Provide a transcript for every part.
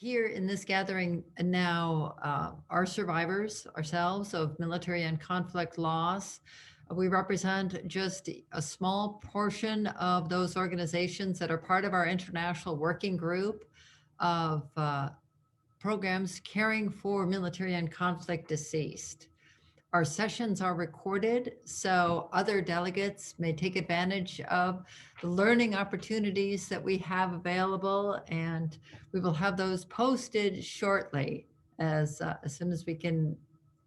here in this gathering now are survivors ourselves of military and conflict loss. We represent just a small portion of those organizations that are part of our international working group of programs caring for military and conflict deceased. Our sessions are recorded, so other delegates may take advantage of the learning opportunities that we have available, and we will have those posted shortly as soon as we can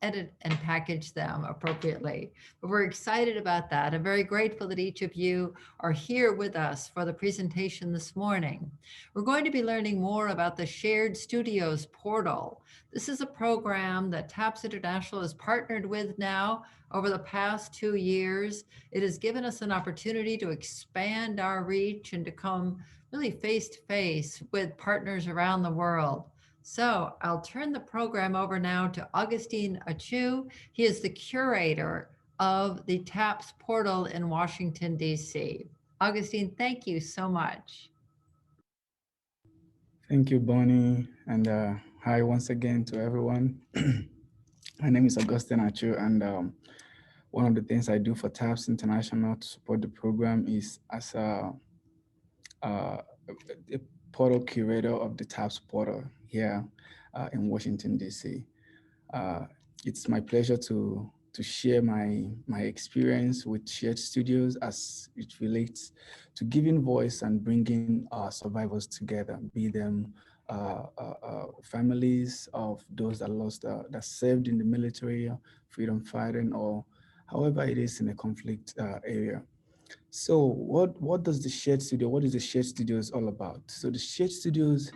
edit and package them appropriately. But we're excited about that. I'm very grateful that each of you are here with us for the presentation this morning. We're going to be learning more about the Shared Studios portal. This is a program that TAPS International has partnered with now over the past 2 years. It has given us an opportunity to expand our reach and to come really face to face with partners around the world. So I'll turn the program over now to Augustine Achu. He is the curator of the TAPS portal in Washington, D.C. Augustine, thank you so much. Thank you, Bonnie, and hi once again to everyone. My name is Augustine Achu, and one of the things I do for TAPS International to support the program is as a portal curator of the TAPS portal here in Washington, D.C. It's my pleasure to share my experience with Shared Studios as it relates to giving voice and bringing survivors together, be them families of those that lost, that served in the military, freedom fighting, or however it is in a conflict area. So what does the Shared Studio, what is the Shared Studios all about? So the Shared Studios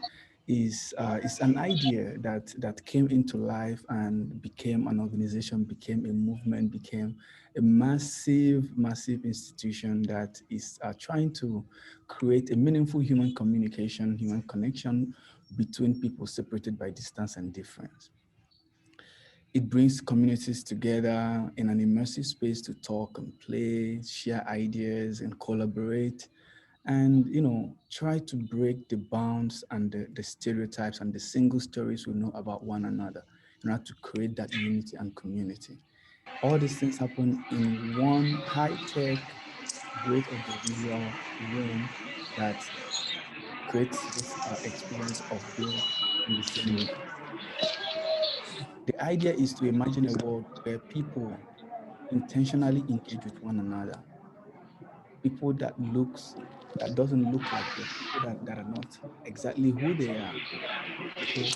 is an idea that came into life and became an organization, became a movement, became a massive institution that is trying to create a meaningful human communication, human connection between people separated by distance and difference. It brings communities together in an immersive space to talk and play, share ideas and collaborate, and try to break the bounds and the stereotypes and the single stories we know about one another in order to create that unity and community. All these things happen in one high-tech, great audiovisual room that creates this experience of being in the same room. The idea is to imagine a world where people intentionally engage with one another, people that doesn't look like them, people that are not exactly who they are, people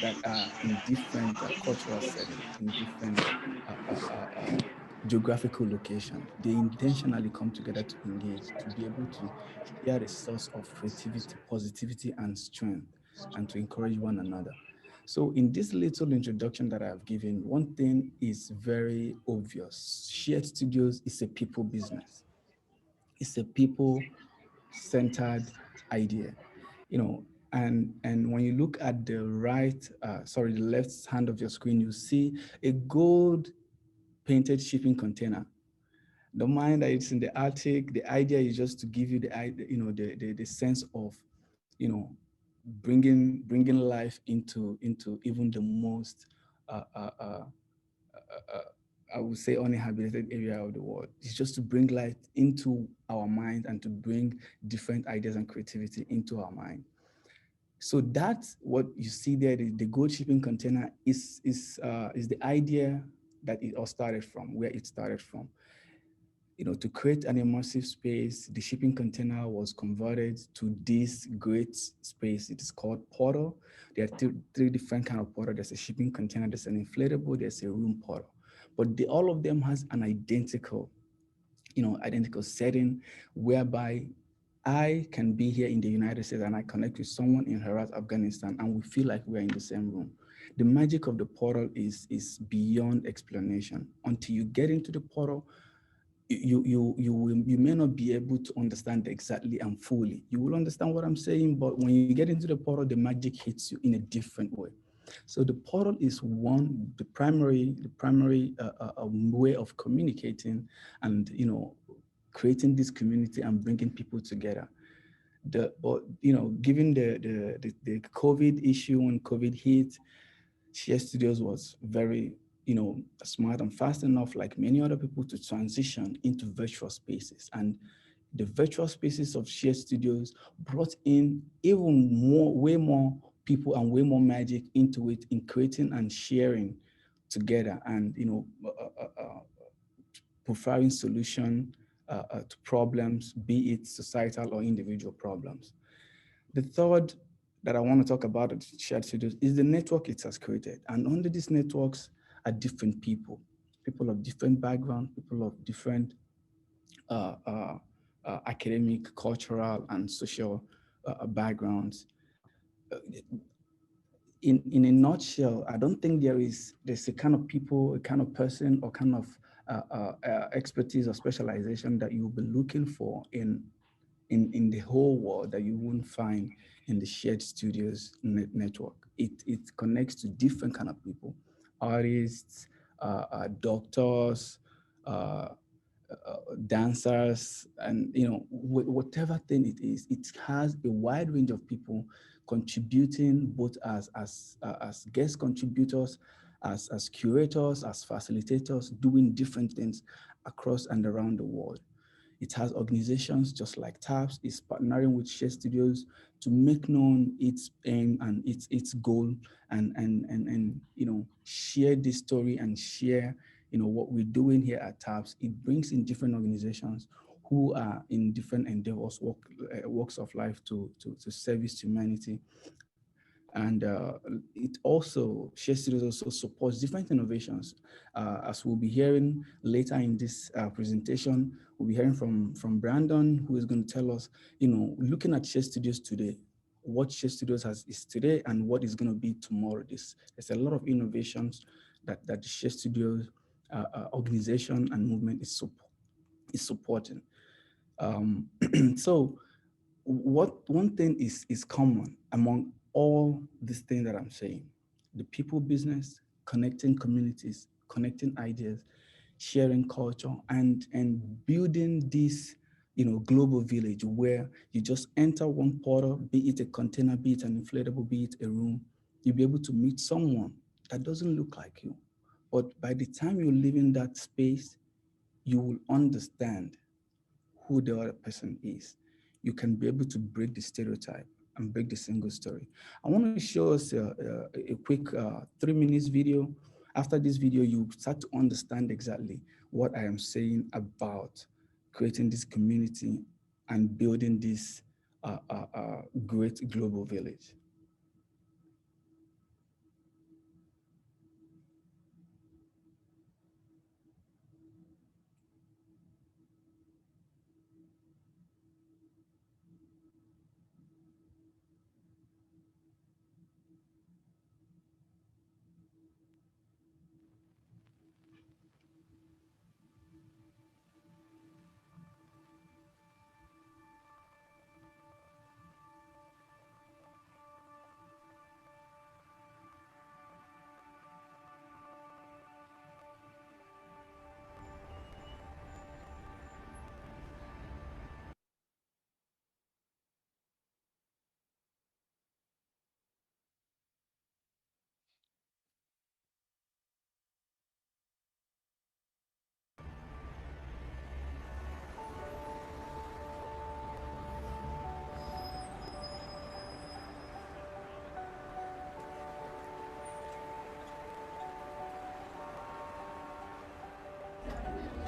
that are in different cultural settings, in different uh, uh, uh, uh, geographical location. They intentionally come together to engage, to be able to share a source of creativity, positivity, and strength, and to encourage one another. So in this little introduction that I've given, one thing is very obvious. Shared Studios is a people business. It's a people-centered idea, you know. And when you look at the the left hand of your screen, you see a gold painted shipping container. Don't mind that it's in the Arctic. The idea is just to give you the sense of, bringing life into even the most uh, uh, uh, I would say uninhabited area of the world. It's just to bring light into our mind and to bring different ideas and creativity into our mind. So that's what you see there. The gold shipping container is the idea that it all started from, where it started from. To create an immersive space, the shipping container was converted to this great space. It is called portal. There are three different kind of portal. There's a shipping container, there's an inflatable, there's a room portal. But all of them has an identical setting whereby I can be here in the United States and I connect with someone in Herat, Afghanistan, and we feel like we're in the same room. The magic of the portal is beyond explanation. Until you get into the portal, you may not be able to understand exactly and fully. You will understand what I'm saying, but when you get into the portal, the magic hits you in a different way. So the portal is the primary way of communicating and creating this community and bringing people together. but given the COVID issue, when COVID hit, Share Studios was very smart and fast enough, like many other people, to transition into virtual spaces. And the virtual spaces of Share Studios brought in even more, way more people and way more magic into it, in creating and sharing together, and providing solution to problems, be it societal or individual problems. The third that I want to talk about at Shared Studios is the network it has created. And under these networks are different people of different backgrounds, people of different academic, cultural, and social backgrounds. In a nutshell, I don't think there's a kind of people, a kind of person, or kind of expertise or specialization that you'll be looking for in the whole world that you won't find in the Shared Studios network. It connects to different kind of people, artists, doctors, dancers, and whatever thing it is. It has a wide range of people contributing, both as guest contributors, as curators, as facilitators, doing different things across and around the world. It has organizations just like TAPS is partnering with Share Studios to make known its aim and its goal, and share this story and share what we're doing here at TAPS. It brings in different organizations who are in different endeavors, walks of life to service humanity. And it also, Share Studios also supports different innovations. As we'll be hearing later in this presentation, we'll be hearing from Brandon, who is going to tell us, looking at Share Studios today, what Share Studios is today and what is going to be tomorrow. There's a lot of innovations that the Share Studios organization and movement is supporting. So one thing is common among all these things that I'm saying: the people business, connecting communities, connecting ideas, sharing culture, and building this global village where you just enter one portal, be it a container, be it an inflatable, be it a room, you'll be able to meet someone that doesn't look like you. But by the time you live in that space, you will understand who the other person is. You can be able to break the stereotype and break the single story. I want to show us a quick 3 minutes video. After this video, you start to understand exactly what I am saying about creating this community and building this great global village.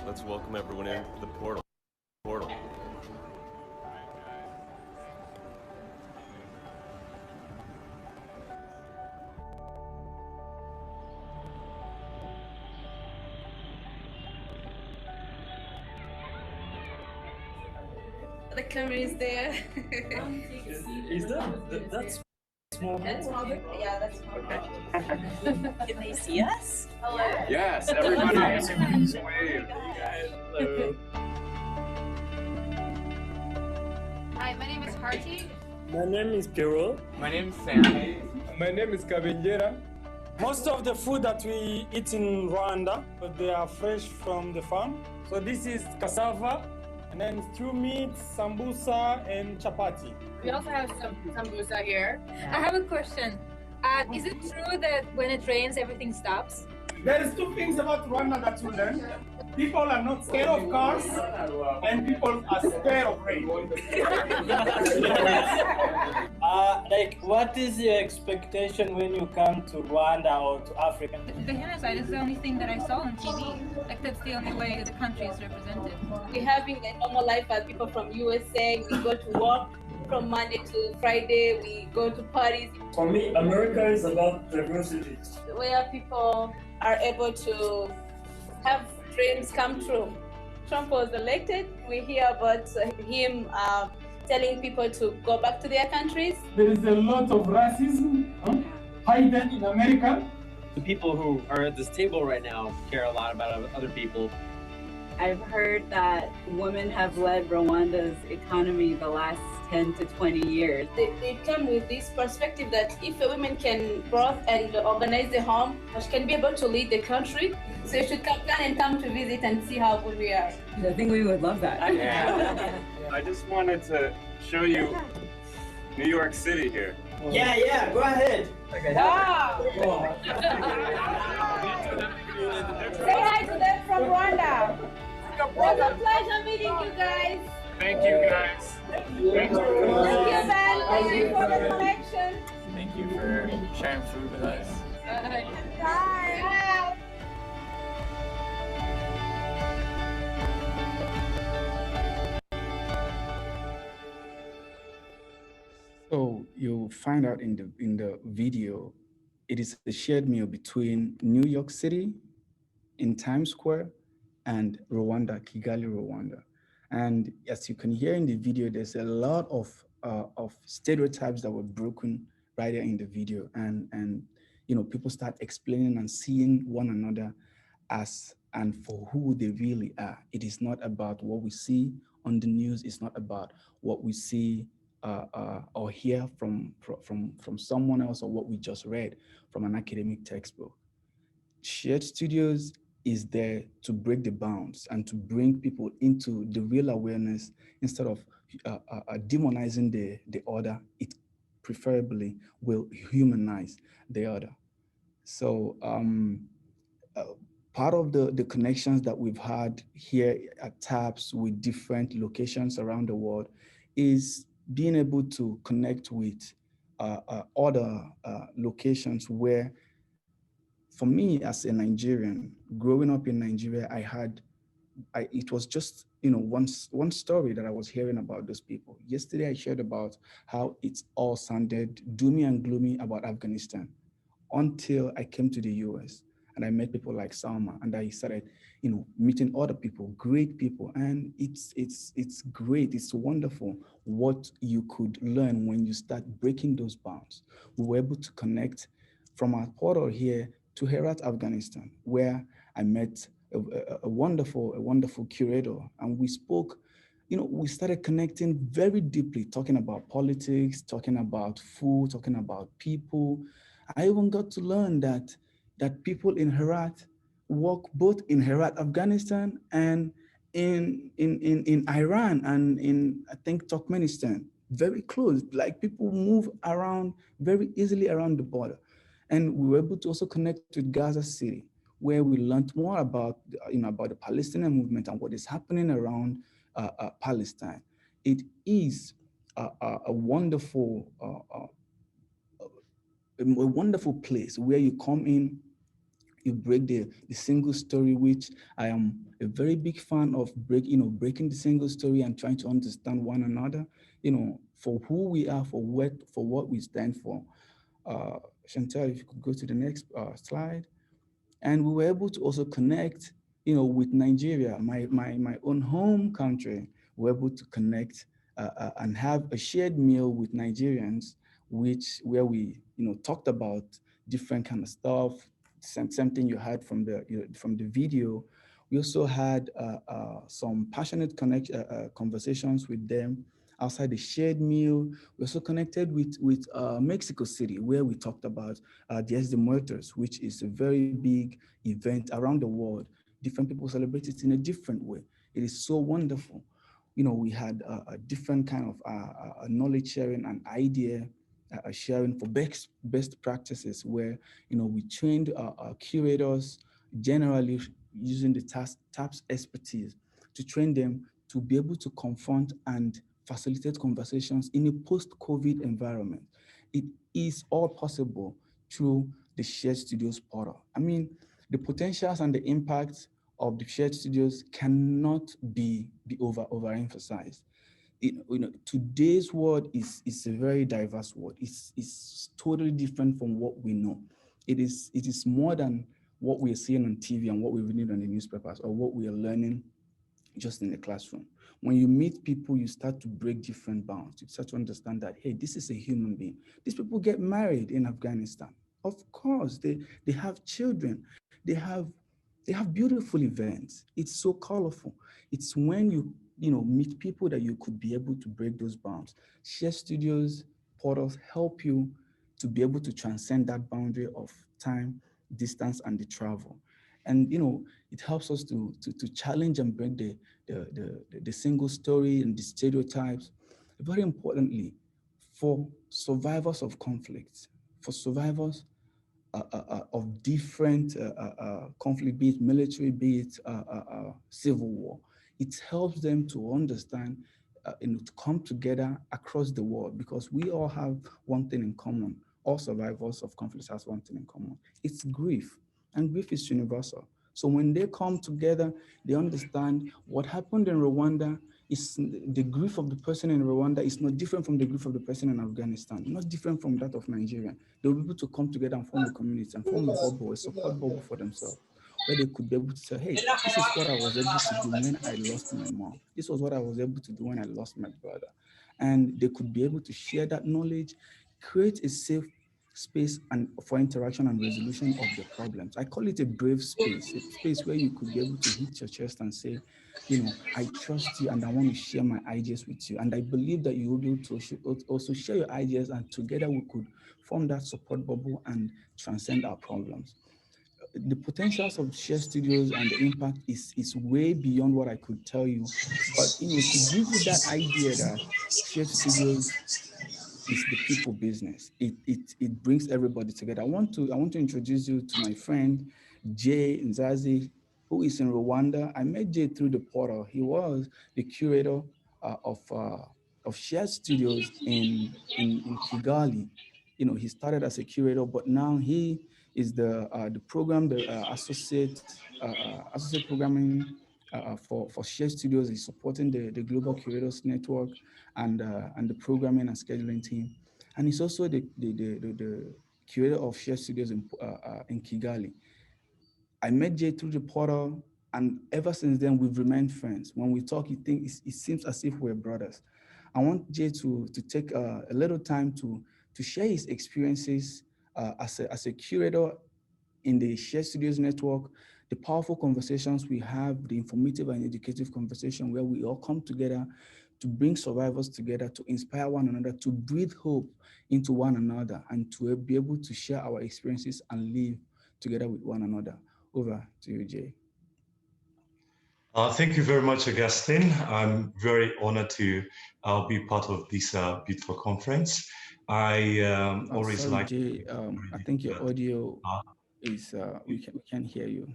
Let's welcome everyone in the portal. The camera is there. Is that's small? That's small. Yeah, that's small. Okay. Can they see us? Hello. Yes, everybody. Wave. Hello. Hi, my name is Harti. My name is Pero. My name is Sam. My name is Kabengera. Most of the food that we eat in Rwanda, they are fresh from the farm. So this is cassava, and then stew meat, sambusa, and chapati. We also have some sambusa here. I have a question. Is it true that when it rains, everything stops? There is two things about Rwanda that you learn. People are not scared of cars, and people are scared of rain. What is your expectation when you come to Rwanda or to Africa? The genocide is the only thing that I saw on TV. Like, that's the only way the country is represented. We're having a normal life as people from USA. We go to work from Monday to Friday. We go to parties. For me, America is about diversity. Where people are able to have dreams come true. Trump was elected. We hear about him telling people to go back to their countries. There is a lot of racism hidden in America. The people who are at this table right now care a lot about other people. I've heard that women have led Rwanda's economy the last 10 to 20 years. They come with this perspective that if a woman can grow and organize the home, she can be able to lead the country. So you should come down and come to visit and see how good we are. I think we would love that. Yeah. I just wanted to show you New York City here. Yeah, go ahead. Wow! Say hi to them from Rwanda. It was a pleasure meeting you guys. Thank you, guys. Thank you, man. Thank you for the connection. Thank you for sharing food with us. Bye. So you'll find out in the video, it is a shared meal between New York City in Times Square and Rwanda, Kigali, Rwanda. And as you can hear in the video, there's a lot of stereotypes that were broken right there in the video. And you know, people start explaining and seeing one another as and for who they really are. It is not about what we see on the news. It's not about what we see or hear from someone else or what we just read from an academic textbook. Shared Studios is there to break the bounds and to bring people into the real awareness instead of demonizing the other. It preferably will humanize the other. So part of the connections that we've had here at TAPS with different locations around the world is being able to connect with other locations where, for me as a Nigerian, growing up in Nigeria, it was just, you know, one story that I was hearing about those people. Yesterday, I shared about how it's all sounded doomy and gloomy about Afghanistan until I came to the US and I met people like Salma, and I started, you know, meeting other people, great people. And it's great, it's wonderful what you could learn when you start breaking those bounds. We were able to connect from our portal here to Herat, Afghanistan, where I met a wonderful curator, and we spoke, you know, we started connecting very deeply, talking about politics, talking about food, talking about people. I even got to learn that people in Herat work both in Herat, Afghanistan, and in Iran and in, I think, Turkmenistan, very close. Like, people move around very easily around the border. And we were able to also connect with Gaza City, where we learned more about, you know, about the Palestinian movement and what is happening around Palestine. It is a wonderful place where you come in, you break the single story, which I am a very big fan of, breaking the single story and trying to understand one another, you know, for who we are, for what we stand for. Chantal, if you could go to the next slide. And we were able to also connect, you know, with Nigeria, my own home country. We were able to connect and have a shared meal with Nigerians, where we, you know, talked about different kind of stuff. Same thing you had from the video. We also had some passionate conversations with them outside the shared meal. We also connected with Mexico City, where we talked about Días de Muertos, which is a very big event around the world. Different people celebrate it in a different way. It is so wonderful. we had a different kind of knowledge sharing and idea sharing for best practices where, we trained curators generally using the TAPS expertise to train them to be able to confront and facilitate conversations in a post-COVID environment. It is all possible through the Shared Studios portal. I mean, the potentials and the impacts of the Shared Studios cannot be overemphasized. Today's world is a very diverse world. It's totally different from what we know. It is more than what we are seeing on TV and what we're reading on the newspapers or what we are learning just in the classroom. When you meet people, you start to break different bounds. You start to understand that, hey, this is a human being. These people get married in Afghanistan. Of course, they have children. They have beautiful events. It's so colorful. It's when you meet people that you could be able to break those bounds. Shared Studios portals help you to be able to transcend that boundary of time, distance, and the travel. And it helps us to challenge and break the single story and the stereotypes. Very importantly, for survivors of conflicts, for survivors of different conflict, be it military, be it civil war, it helps them to understand, to come together across the world, because we all have one thing in common. All survivors of conflicts have one thing in common. It's grief, and grief is universal. So when they come together, they understand what happened in Rwanda. Is the grief of the person in Rwanda is not different from the grief of the person in Afghanistan, not different from that of Nigeria. They will be able to come together and form a community and form a bubble, a support bubble for themselves, where they could be able to say, hey, this is what I was able to do when I lost my mom. This was what I was able to do when I lost my brother. And they could be able to share that knowledge, create a safe space and for interaction and resolution of the problems. I call it a brave space, a space where you could be able to hit your chest and say, I trust you and I want to share my ideas with you. And I believe that you will be able to also share your ideas, and together we could form that support bubble and transcend our problems. The potentials of Shared Studios and the impact is way beyond what I could tell you. But to give you that idea that Shared Studios is the people business. It brings everybody together. I want to introduce you to my friend Jay Nzazi, who is in Rwanda. I met Jay through the portal. He was the curator of Shared Studios in Kigali. He started as a curator, but now he is the associate programming for Shared Studios. Is supporting the Global Curators Network and the programming and scheduling team, and he's also the curator of Shared Studios in Kigali. I met Jay through the portal, and ever since then we've remained friends. When we talk, it seems as if we're brothers. I want Jay to take a little time to share his experiences as a curator in the Shared Studios network, the powerful conversations we have, the informative and educative conversation where we all come together to bring survivors together, to inspire one another, to breathe hope into one another, and to be able to share our experiences and live together with one another. Over to you, Jay. Thank you very much, Augustine. I'm very honored to be part of this beautiful conference. I always sorry, like. Jay, I think your audio is we can't hear you.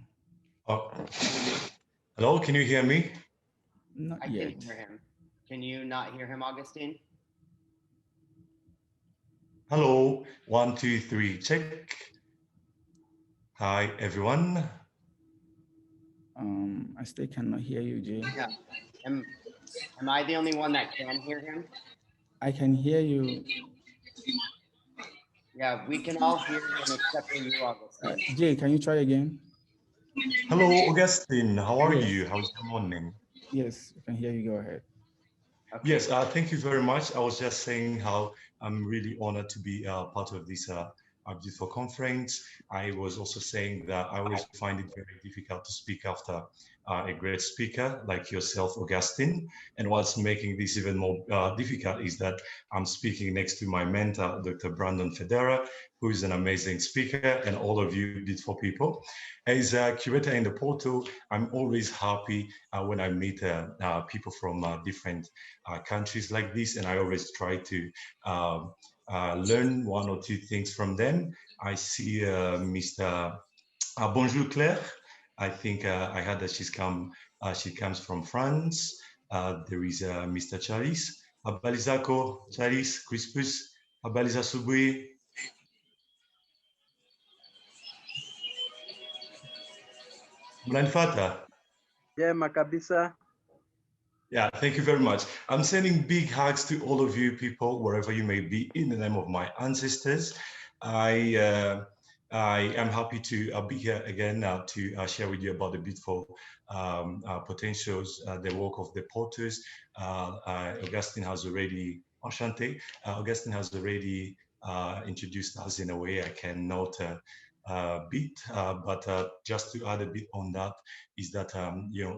Hello, can you hear me? Not I yet. can hear him. Can you not hear him, Augustine? Hello, 1, 2, 3, check. Hi, everyone. I still cannot hear you, Jay. Yeah. Am I the only one that can hear him? I can hear you. Yeah, we can all hear him except for you, Augustine. Jay, can you try again? Hello, Augustine. How are Yes. you? How's your morning? Yes, I can hear you. Go ahead. Okay. Yes, thank you very much. I was just saying how I'm really honored to be part of this beautiful conference. I was also saying that I always find it very difficult to speak after a great speaker like yourself, Augustine. And what's making this even more difficult is that I'm speaking next to my mentor, Dr. Brandon Federa, who is an amazing speaker, and all of you beautiful people. As a curator in the portal, I'm always happy when I meet people from different countries like this, and I always try to learn one or two things from them. I see Mr. Bonjour Claire. I think I heard that she comes from France. There is Mr. Charis. Abalizako, Charis, Crispus, Abaliza Subui. Mnanifata? Jema kabisa. Yeah, thank you very much. I'm sending big hugs to all of you people, wherever you may be, in the name of my ancestors. I am happy to be here again to share with you about the beautiful potentials, the work of the porters. Augustine has already, Enchanté, Augustine has already introduced us in a way I cannot bit, but just to add a bit on that is that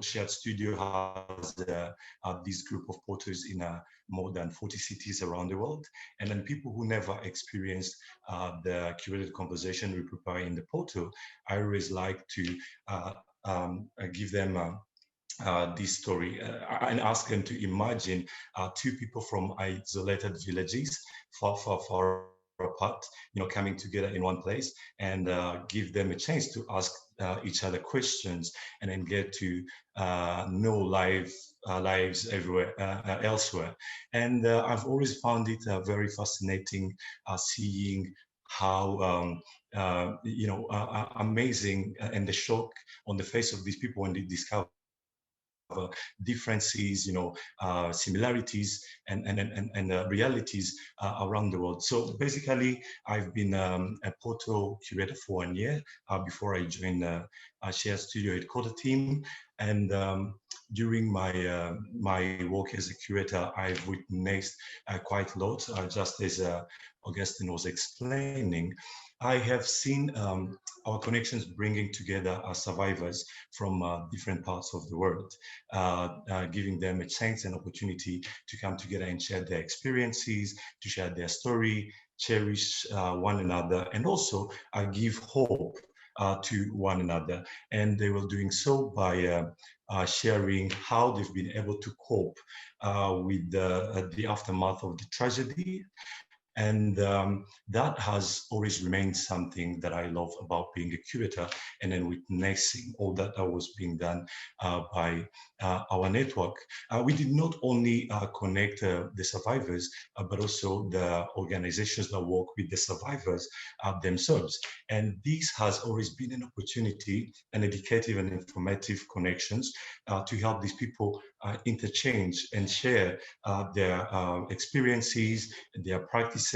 Shared Studio has this group of porters in more than 40 cities around the world, and then people who never experienced the curated conversation we prepare in the portal. I always like to give them this story and ask them to imagine two people from isolated villages far apart, coming together in one place, and give them a chance to ask each other questions, and then get to know lives everywhere elsewhere. And I've always found it very fascinating seeing how amazing and the shock on the face of these people when they discover differences, similarities and realities around the world. So basically, I've been a portal curator for 1 year before I joined a Shared Studio headquarter team. And during my work as a curator, I've witnessed quite a lot, just as Augustine was explaining. I have seen our connections bringing together our survivors from different parts of the world, giving them a chance and opportunity to come together and share their experiences, to share their story, cherish one another, and also give hope to one another. And they were doing so by sharing how they've been able to cope with the aftermath of the tragedy. And that has always remained something that I love about being a curator, and then witnessing all that was being done by our network. We did not only connect the survivors, but also the organizations that work with the survivors themselves. And this has always been an opportunity, an educative and informative connections to help these people interchange and share their experiences, their practices.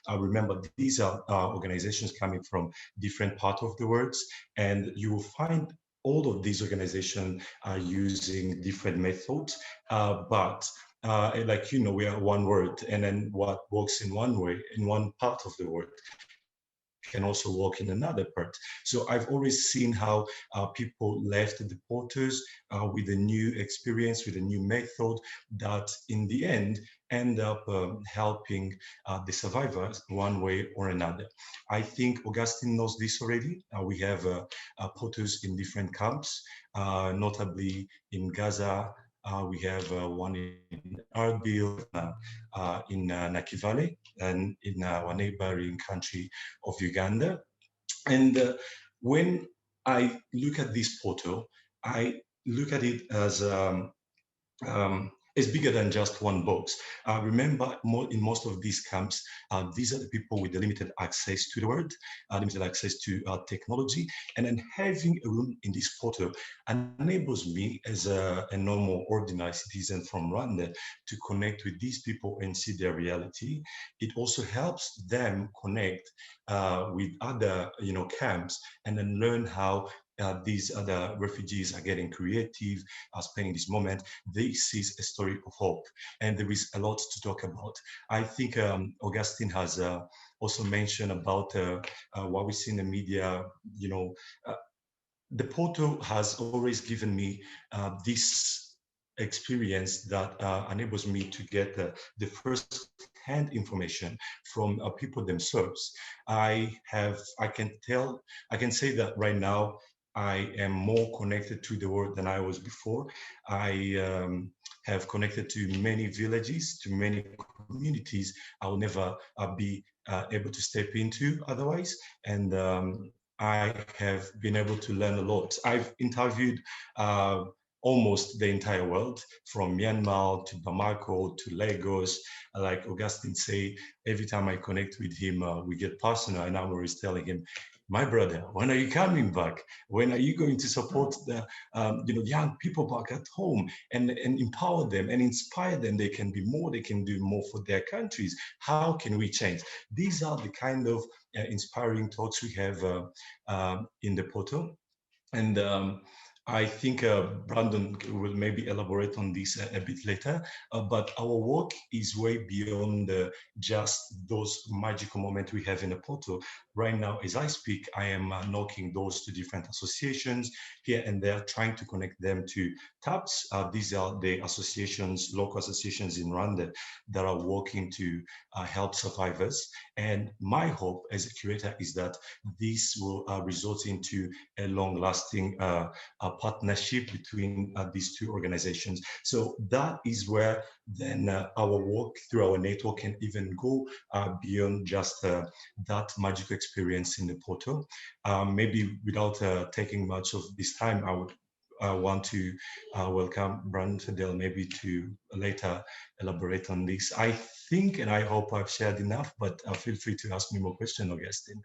Remember, these are organizations coming from different parts of the world, and you will find all of these organizations are using different methods, but we are one word, and then what works in one way, in one part of the world, can also work in another part. So I've always seen how people left the porters with a new experience, with a new method that in the end up helping the survivors one way or another. I think Augustine knows this already. We have porters in different camps, notably in Gaza. We have one in Erbil, in Nakivale, and in our neighboring country of Uganda. And when I look at this portal, I look at it as it's bigger than just one box. Remember, in most of these camps, these are the people with the limited access to the world, limited access to technology, and then having a room in this portal enables me as a normal, ordinary citizen from Rwanda to connect with these people and see their reality. It also helps them connect with other, camps, and then learn how these other refugees are getting creative, are spending this moment. This is a story of hope, and there is a lot to talk about. I think Augustine has also mentioned about what we see in the media, the portal has always given me this experience that enables me to get the first-hand information from people themselves. I can say that right now I am more connected to the world than I was before. I have connected to many villages, to many communities I'll never be able to step into otherwise. And I have been able to learn a lot. I've interviewed almost the entire world, from Myanmar to Bamako to Lagos. Like Augustine say, every time I connect with him, we get personal, and I'm always telling him, my brother, when are you coming back? When are you going to support the young people back at home and empower them and inspire them? They can be more, they can do more for their countries. How can we change? These are the kind of inspiring thoughts we have in the portal. And I think Brandon will maybe elaborate on this a bit later, but our work is way beyond just those magical moments we have in the portal. Right now, as I speak, I am knocking doors to different associations here and there, trying to connect them to TAPS. These are the associations, local associations in Rwanda that are working to help survivors. And my hope as a curator is that this will result into a long-lasting partnership between these two organizations. So that is where then our work through our network can even go beyond just that magical experience in the portal. Maybe without taking much of this time, I would want to welcome Brandon Fidel maybe to later elaborate on this. I think and I hope I've shared enough, but feel free to ask me more questions, Augustine.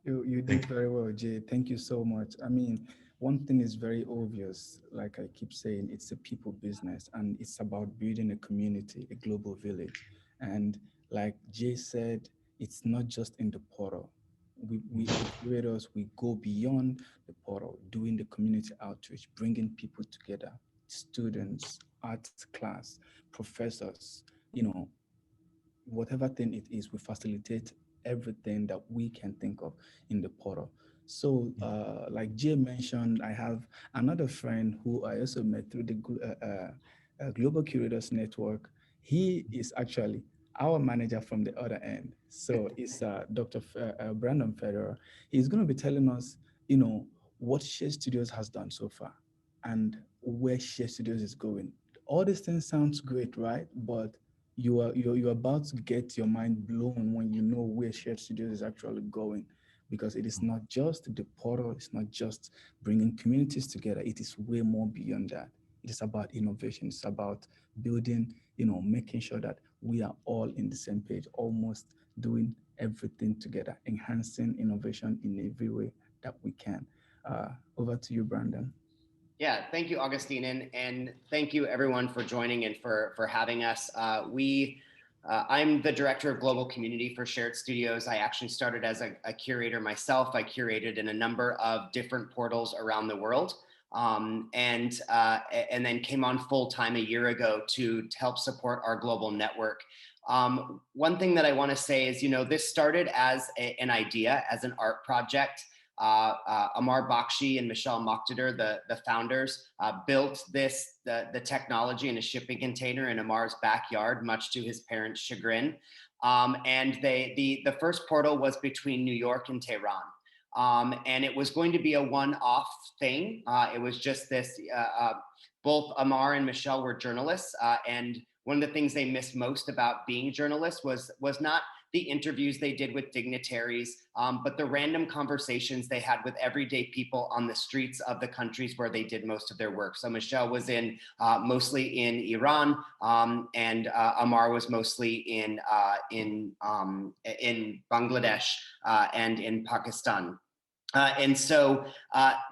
You did very well, Jay. Thank you so much. I mean, one thing is very obvious, like I keep saying, it's a people business and it's about building a community, a global village. And like Jay said, it's not just in the portal. We creators, we go beyond the portal, doing the community outreach, bringing people together, students, arts class, professors, whatever thing it is, we facilitate everything that we can think of in the portal. So, like Jay mentioned, I have another friend who I also met through the Global Curators Network. He is actually our manager from the other end. So it's Dr. Brandon Federer. He's going to be telling us, what Share Studios has done so far and where Share Studios is going. All these things sounds great, right? But you're about to get your mind blown when you know where Shared Studios is actually going, because it is not just the portal, it's not just bringing communities together, it is way more beyond that. It is about innovation, it's about building, making sure that we are all in the same page, almost doing everything together, enhancing innovation in every way that we can. Over to you, Brandon. Yeah, thank you, Augustine, and thank you everyone for joining and for having us. I'm the director of global community for Shared Studios. I actually started as a curator myself. I curated in a number of different portals around the world, and then came on full time a year ago to help support our global network. One thing that I want to say is, this started as an idea, as an art project. Amar Bakshi and Michelle Mokhtader, the founders, built the technology in a shipping container in Amar's backyard, much to his parents' chagrin. And the first portal was between New York and Tehran. And it was going to be a one-off thing. It was just this, both Amar and Michelle were journalists. And one of the things they missed most about being journalists was not the interviews they did with dignitaries, but the random conversations they had with everyday people on the streets of the countries where they did most of their work. So Michelle was mostly in Iran, and Amar was mostly in Bangladesh and in Pakistan. And so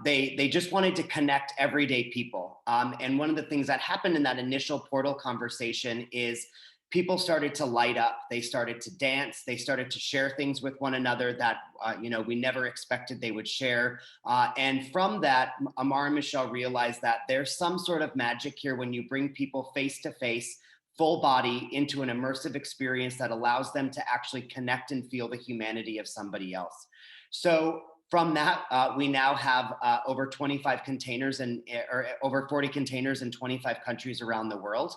they just wanted to connect everyday people. And one of the things that happened in that initial portal conversation is people started to light up. They started to dance. They started to share things with one another that we never expected they would share. And from that, Amar and Michelle realized that there's some sort of magic here when you bring people face to face, full body, into an immersive experience that allows them to actually connect and feel the humanity of somebody else. So From that, we now have over 25 containers or over 40 containers in 25 countries around the world.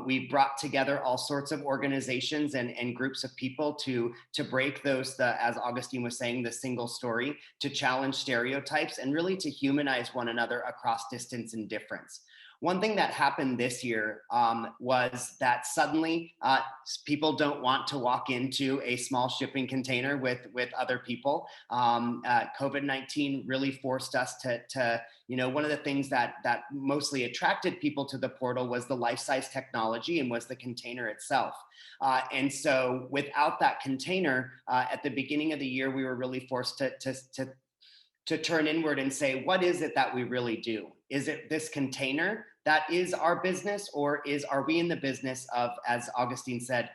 We brought together all sorts of organizations and groups of people to break those, as Augustine was saying, the single story, to challenge stereotypes and really to humanize one another across distance and difference. One thing that happened this year was that suddenly people don't want to walk into a small shipping container with other people. COVID-19 really forced us to one of the things that mostly attracted people to the portal was the life-size technology and was the container itself. And so without that container, at the beginning of the year, we were really forced to turn inward and say, what is it that we really do? Is it this container that is our business, or are we in the business of, as Augustine said,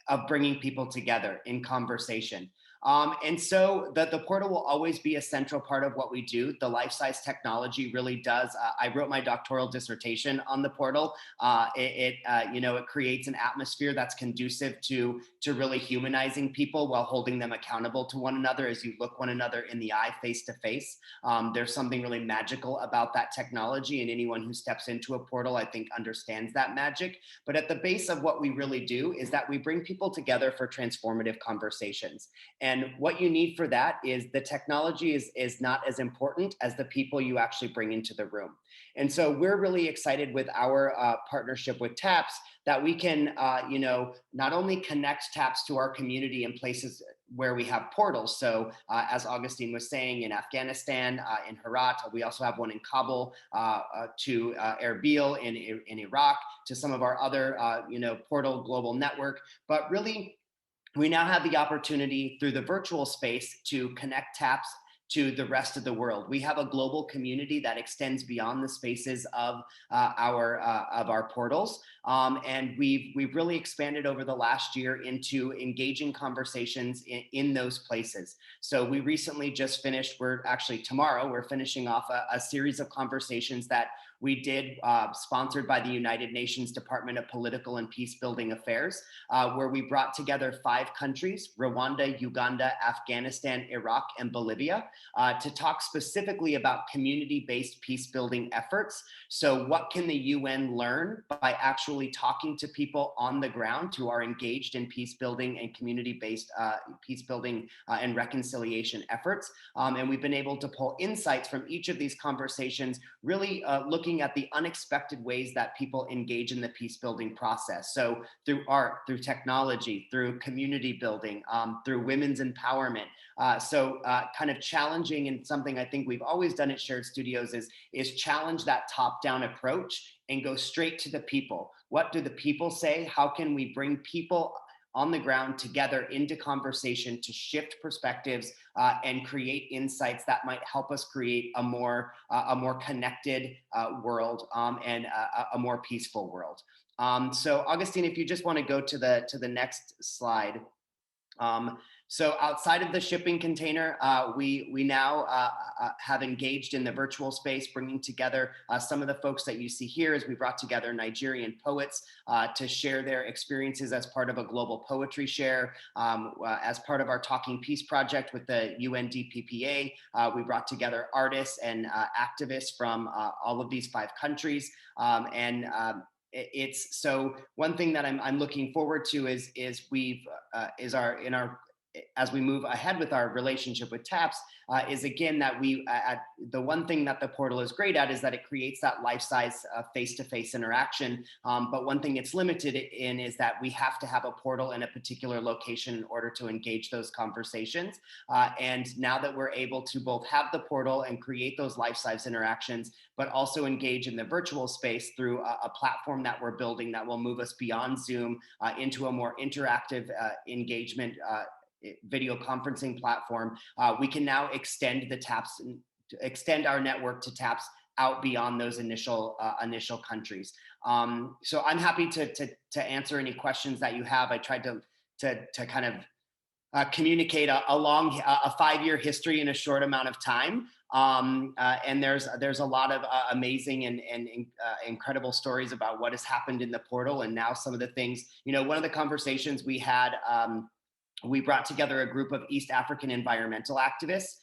of bringing people together in conversation? And so the portal will always be a central part of what we do. The life-size technology really does. I wrote my doctoral dissertation on the portal. It creates an atmosphere that's conducive to really humanizing people while holding them accountable to one another as you look one another in the eye face to face. There's something really magical about that technology, and anyone who steps into a portal, I think, understands that magic. But at the base of what we really do is that we bring people together for transformative conversations. And what you need for that is the technology is not as important as the people you actually bring into the room. And so we're really excited with our partnership with TAPS that we can, not only connect TAPS to our community in places where we have portals. So as Augustine was saying, in Afghanistan, in Herat, we also have one in Kabul, to Erbil in Iraq, to some of our other, portal global network. But really, we now have the opportunity through the virtual space to connect TAPS to the rest of the world. We have a global community that extends beyond the spaces of our portals, and we've really expanded over the last year into engaging conversations in those places. So we recently just finished. Tomorrow we're finishing off a series of conversations that we did, sponsored by the United Nations Department of Political and Peacebuilding Affairs, where we brought together 5 countries, Rwanda, Uganda, Afghanistan, Iraq, and Bolivia, to talk specifically about community-based peacebuilding efforts. So what can the UN learn by actually talking to people on the ground who are engaged in peacebuilding and community-based peacebuilding and reconciliation efforts? And we've been able to pull insights from each of these conversations, really looking at the unexpected ways that people engage in the peace building process. So through art, through technology, through community building, through women's empowerment. So kind of challenging, and something I think we've always done at Shared Studios is challenge that top-down approach and go straight to the people. What do the people say? How can we bring people on the ground together into conversation to shift perspectives and create insights that might help us create a more connected world and a more peaceful world. So Augustine, if you just want to go to the next slide. So outside of the shipping container, we now have engaged in the virtual space, bringing together some of the folks that you see here as we brought together Nigerian poets to share their experiences as part of a global poetry share. As part of our Talking Peace project with the UNDPPA, we brought together artists and activists from all of these 5 countries. It's so one thing that I'm looking forward to as we move ahead with our relationship with TAPS, is again that the one thing that the portal is great at is that it creates that life-size face-to-face interaction. But one thing it's limited in is that we have to have a portal in a particular location in order to engage those conversations. And now that we're able to both have the portal and create those life-size interactions, but also engage in the virtual space through a platform that we're building that will move us beyond Zoom into a more interactive engagement video conferencing platform, we can now extend our network to TAPS out beyond those initial countries. So I'm happy to answer any questions that you have. I tried to kind of communicate a 5-year history in a short amount of time. And there's a lot of amazing and incredible stories about what has happened in the portal, and now some of the things. One of the conversations we had we brought together a group of East African environmental activists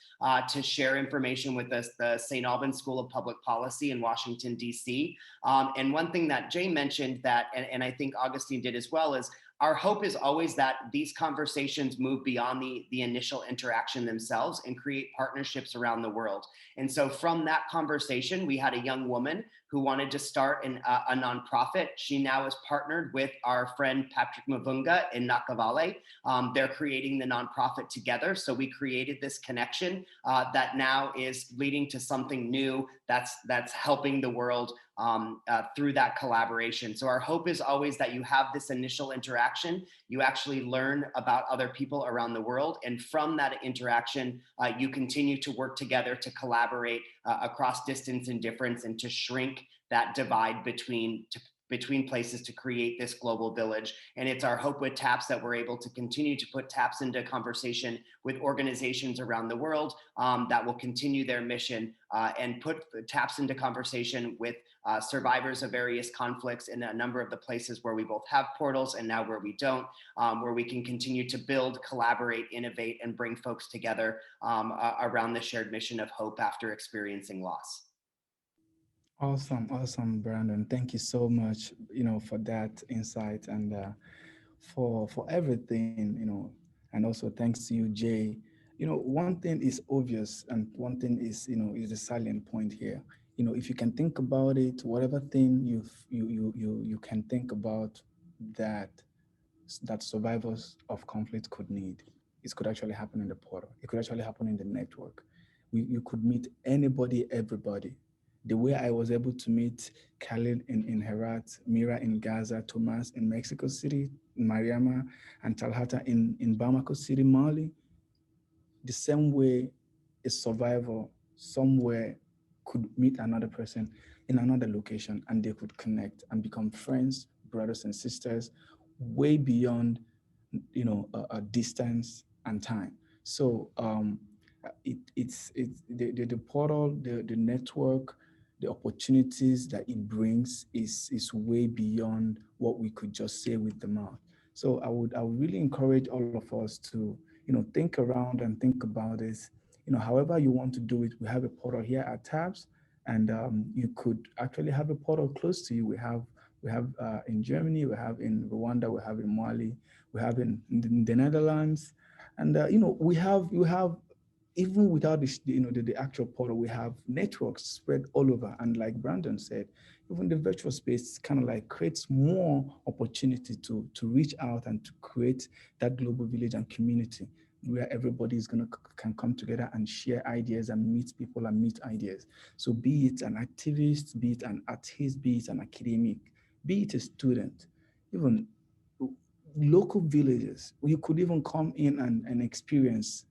to share information with us, the St. Albans School of Public Policy in Washington, D.C. And one thing that Jay mentioned that, and I think Augustine did as well, is our hope is always that these conversations move beyond the initial interaction themselves and create partnerships around the world. And so from that conversation, we had a young woman who wanted to start a nonprofit. She now is partnered with our friend Patrick Mavunga in Nakavale. They're creating the nonprofit together. So we created this connection that now is leading to something new that's helping the world through that collaboration. So our hope is always that you have this initial interaction, you actually learn about other people around the world, and from that interaction, you continue to work together to collaborate across distance and difference, and to shrink that divide between places to create this global village. And it's our hope with TAPS that we're able to continue to put TAPS into conversation with organizations around the world that will continue their mission and put TAPS into conversation with survivors of various conflicts in a number of the places where we both have portals and now where we don't, where we can continue to build, collaborate, innovate, and bring folks together around the shared mission of hope after experiencing loss. Awesome, Brandon. Thank you so much, for that insight and for everything, and also thanks to you, Jay. One thing is obvious, and one thing is, is the salient point here. If you can think about it, whatever thing you can think about that survivors of conflict could need, it could actually happen in the portal. It could actually happen in the network. You could meet anybody, everybody. The way I was able to meet Khalid in Herat, Mira in Gaza, Tomas in Mexico City, Mariama and Talhata in Bamako City, Mali, the same way a survivor somewhere could meet another person in another location, and they could connect and become friends, brothers and sisters, way beyond, a distance and time. So it's the portal, the network, the opportunities that it brings is way beyond what we could just say with the mouth. So I would really encourage all of us to, think around and think about this. However you want to do it, we have a portal here at TAPS, and you could actually have a portal close to you. We have in Germany, we have in Rwanda, we have in Mali, we have in the Netherlands, and we have even without the actual portal, we have networks spread all over. And like Brandon said, even the virtual space kind of like creates more opportunity to reach out and to create that global village and community where everybody can come together and share ideas and meet people and meet ideas. So be it an activist, be it an artist, be it an academic, be it a student, even local villages, you could even come in and experience,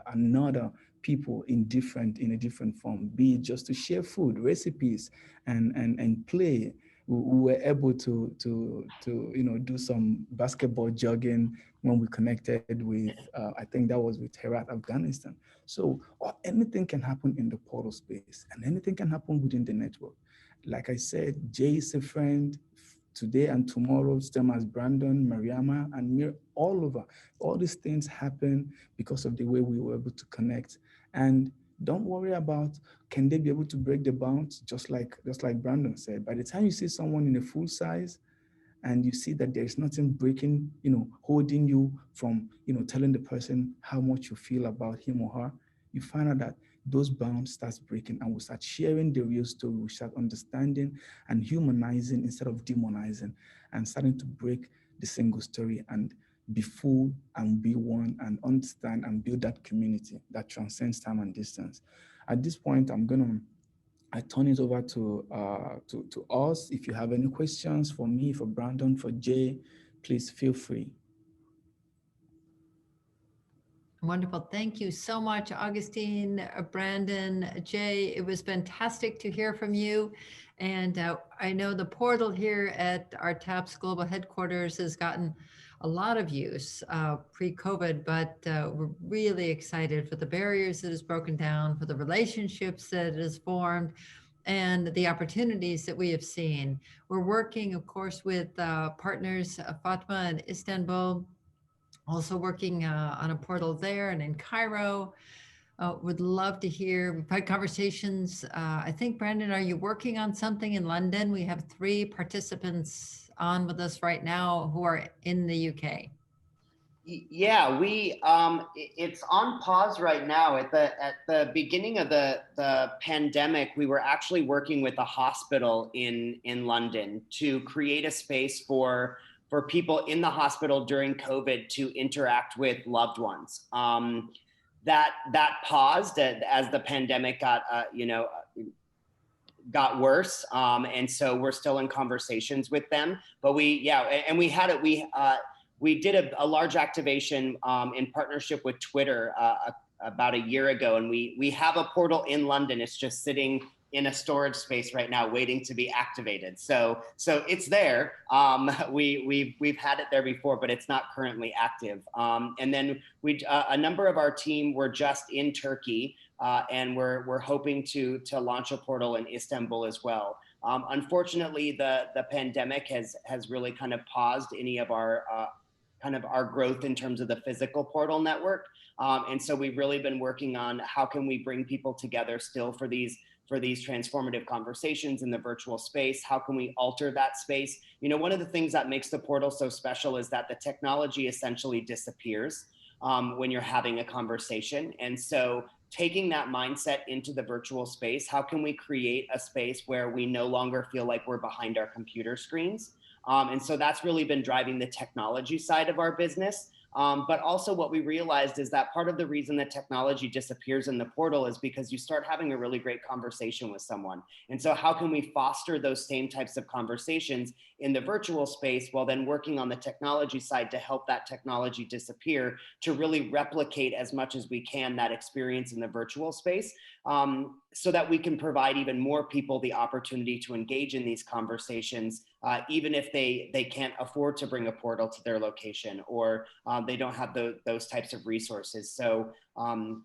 another people in a different form, be it just to share food, recipes, and play. We were able to do some basketball jogging when we connected with, I think that was with Herat, Afghanistan. So anything can happen in the portal space, and anything can happen within the network. Like I said, Jay is a friend. Today and tomorrow, same as Brandon, Mariama, and Mir, all over. All these things happen because of the way we were able to connect. And don't worry about, can they be able to break the bounds? Just like Brandon said, by the time you see someone in a full size and you see that there's nothing breaking, holding you from, telling the person how much you feel about him or her, you find out that those bounds starts breaking, and we start sharing the real story. We start understanding and humanizing instead of demonizing, and starting to break the single story and be full and be one and understand and build that community that transcends time and distance. At this point, I turn it over to us. If you have any questions for me, for Brandon, for Jay, please feel free. Wonderful. Thank you so much, Augustine, Brandon, Jay. It was fantastic to hear from you. And I know the portal here at our TAPS Global Headquarters has gotten a lot of use pre-COVID, but we're really excited for the barriers that has broken down, for the relationships that it has formed, and the opportunities that we have seen. We're working, of course, with partners, Fatma in Istanbul, also working on a portal there and in Cairo. Would love to hear. We've had conversations. I think, Brandon, are you working on something in London? We have 3 participants on with us right now who are in the UK. Yeah, it's on pause right now. At the beginning of the pandemic, we were actually working with a hospital in London to create a space for people in the hospital during COVID to interact with loved ones. That paused as the pandemic got worse, and so we're still in conversations with them. But we did a large activation in partnership with Twitter about a year ago, and we have a portal in London. It's just sitting in a storage space right now, waiting to be activated. So it's there. We've had it there before, but it's not currently active. And then a number of our team were just in Turkey, and we're hoping to launch a portal in Istanbul as well. Unfortunately, the pandemic has really kind of paused any of our growth in terms of the physical portal network. And so we've really been working on how can we bring people together still for these transformative conversations in the virtual space. How can we alter that space? One of the things that makes the portal so special is that the technology essentially disappears when you're having a conversation. And so taking that mindset into the virtual space, how can we create a space where we no longer feel like we're behind our computer screens? And so that's really been driving the technology side of our business. But also what we realized is that part of the reason that technology disappears in the portal is because you start having a really great conversation with someone. And so how can we foster those same types of conversations in the virtual space while then working on the technology side to help that technology disappear, to really replicate as much as we can that experience in the virtual space, so that we can provide even more people the opportunity to engage in these conversations, even if they can't afford to bring a portal to their location, or they don't have those types of resources. So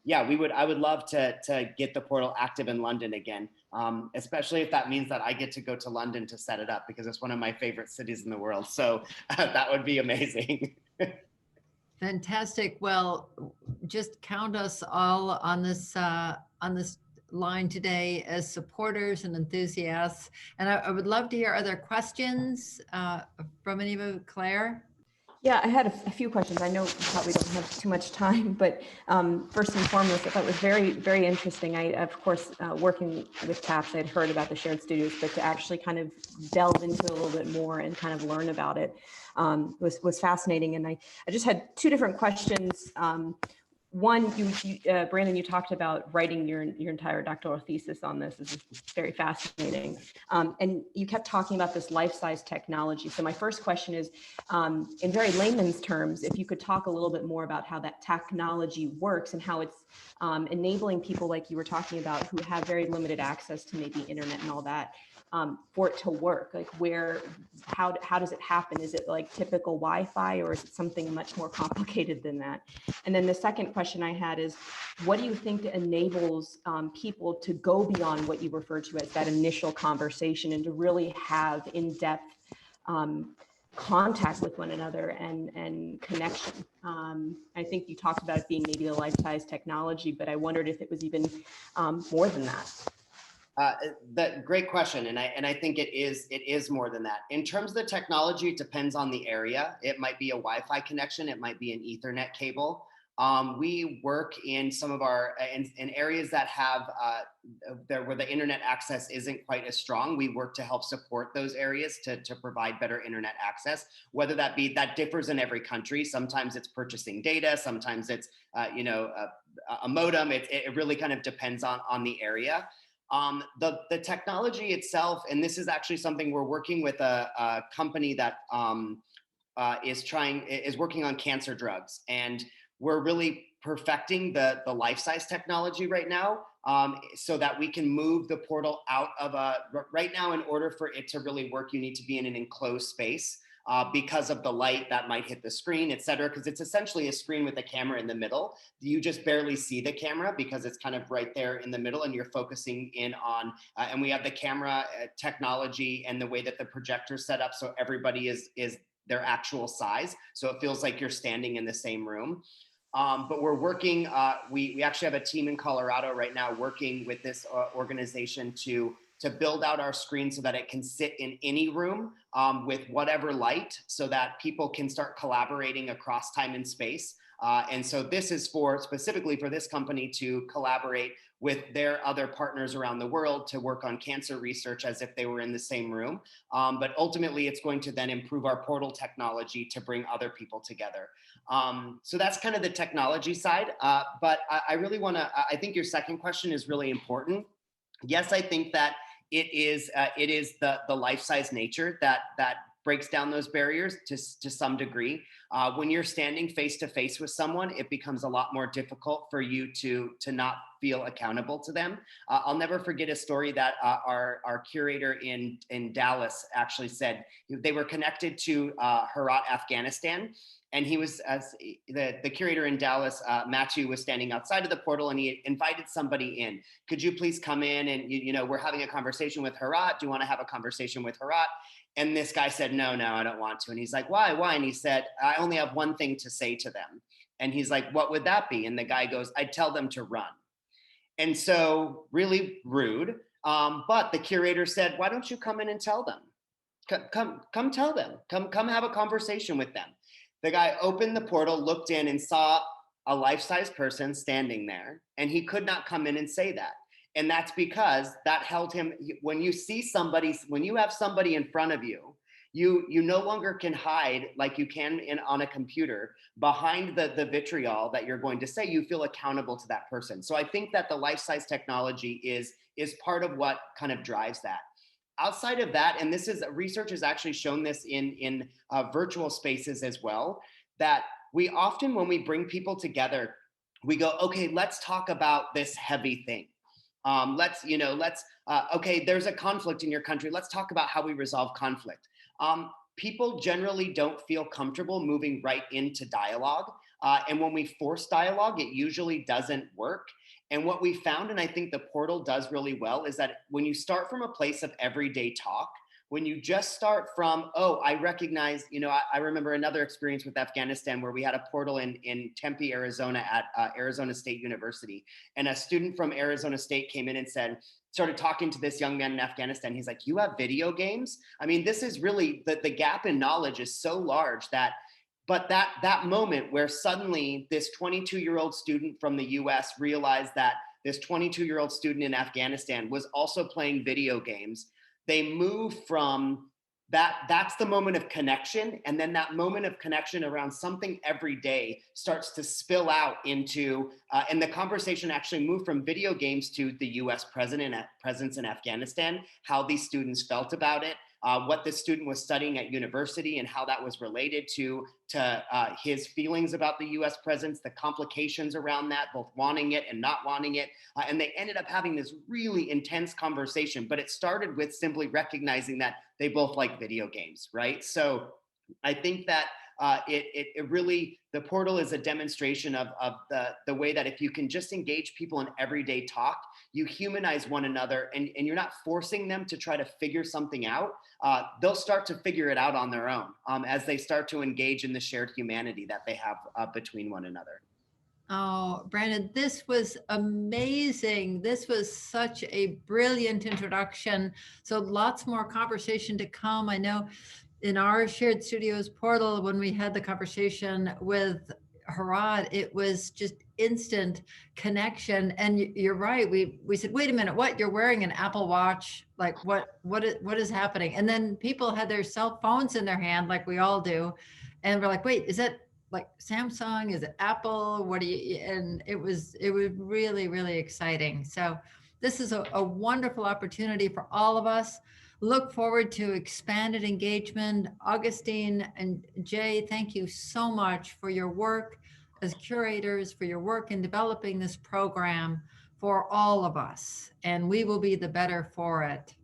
yeah, I would love to get the portal active in London again, especially if that means that I get to go to London to set it up, because it's one of my favorite cities in the world. So that would be amazing. Fantastic. Well, just count us all on this line today as supporters and enthusiasts. And I would love to hear other questions from any of you. Claire? Yeah, I had a few questions. I know we probably don't have too much time, but first and foremost, I thought it was very, very interesting. I, of course, working with TAPS, I'd heard about the shared studios, but to actually kind of delve into it a little bit more and kind of learn about it was fascinating. And I just had 2 different questions. One, Brandon, you talked about writing your entire doctoral thesis on this. This is very fascinating. And you kept talking about this life-size technology. So my first question is, in very layman's terms, if you could talk a little bit more about how that technology works and how it's enabling people like you were talking about who have very limited access to maybe internet and all that, for it to work. Like how does it happen? Is it like typical Wi-Fi, or is it something much more complicated than that? And then the second question I had is, what do you think enables people to go beyond what you refer to as that initial conversation and to really have in-depth contact with one another and connection? I think you talked about it being maybe a life-size technology, but I wondered if it was even more than that. Great question, and I think it is more than that. In terms of the technology, it depends on the area. It might be a Wi-Fi connection, it might be an Ethernet cable. We work in some of our in areas that have where the internet access isn't quite as strong. We work to help support those areas to provide better internet access. Whether that differs in every country. Sometimes it's purchasing data. Sometimes it's a modem. It really kind of depends on the area. The technology itself, and this is actually something we're working with a company that is working on cancer drugs, and we're really perfecting the life-size technology right now, so that we can move the portal out of right now, in order for it to really work, you need to be in an enclosed space. Because of the light that might hit the screen, et cetera, because it's essentially a screen with a camera in the middle. You just barely see the camera because it's kind of right there in the middle, and you're focusing in on, and we have the camera technology and the way that the projector's set up, so everybody is their actual size. So it feels like you're standing in the same room. But we're working, we actually have a team in Colorado right now working with this organization to build out our screen so that it can sit in any room with whatever light, so that people can start collaborating across time and space. And so this is specifically for this company to collaborate with their other partners around the world to work on cancer research as if they were in the same room. But ultimately, it's going to then improve our portal technology to bring other people together. So that's kind of the technology side. But I really want to, I think your second question is really important. Yes, I think that it is the life-size nature that breaks down those barriers to some degree. When you're standing face to face with someone, it becomes a lot more difficult for you to not feel accountable to them. I'll never forget a story that our curator in Dallas actually said. They were connected to Herat, Afghanistan. And he was, as the curator in Dallas, Matthew, was standing outside of the portal, and he invited somebody in. Could you please come in? And you know, we're having a conversation with Herat. Do you want to have a conversation with Herat? And this guy said, no, I don't want to. And he's like, why? And he said, I only have one thing to say to them. And he's like, what would that be? And the guy goes, I'd tell them to run. And so really rude. But the curator said, why don't you come in and tell them? Come tell them. Come have a conversation with them. The guy opened the portal, looked in, and saw a life-size person standing there, and he could not come in and say that. And that's because that held him. When you see somebody, when you have somebody in front of you, you no longer can hide like you can on a computer behind the vitriol that you're going to say. You feel accountable to that person. So I think that the life-size technology is part of what kind of drives that. Outside of that, and this is research has actually shown this in virtual spaces as well, that we often, when we bring people together, we go, okay, let's talk about this heavy thing. Okay, there's a conflict in your country. Let's talk about how we resolve conflict. People generally don't feel comfortable moving right into dialogue. And when we force dialogue, it usually doesn't work. And what we found, and I think the portal does really well, is that when you start from a place of everyday talk, when you just start from, oh, I recognize, I remember another experience with Afghanistan where we had a portal in Tempe, Arizona at Arizona State University. And a student from Arizona State came in and started talking to this young man in Afghanistan. He's like, you have video games? I mean, this is really, the gap in knowledge is so large but that moment where suddenly this 22-year-old student from the US realized that this 22-year-old student in Afghanistan was also playing video games, they move from that's the moment of connection. And then that moment of connection around something every day starts to spill out into, and the conversation actually moved from video games to the US presence in Afghanistan, how these students felt about it, what this student was studying at university and how that was related to his feelings about the US presence, the complications around that, both wanting it and not wanting it. And they ended up having this really intense conversation, but it started with simply recognizing that they both like video games, right? So I think that it really, the portal is a demonstration of the way that if you can just engage people in everyday talk, you humanize one another and you're not forcing them to try to figure something out. They'll start to figure it out on their own as they start to engage in the shared humanity that they have between one another. Oh, Brandon, this was amazing. This was such a brilliant introduction. So lots more conversation to come. I know in our Shared Studios portal, when we had the conversation with Herat, it was just instant connection. And you're right. We said, wait a minute, what? You're wearing an Apple Watch? Like what is happening? And then people had their cell phones in their hand, like we all do. And we're like, wait, is that like Samsung? Is it Apple? What do you? And it was really, really exciting. So this is a wonderful opportunity for all of us. Look forward to expanded engagement. Augustine and Jay, thank you so much for your work as curators, for your work in developing this program for all of us. And we will be the better for it.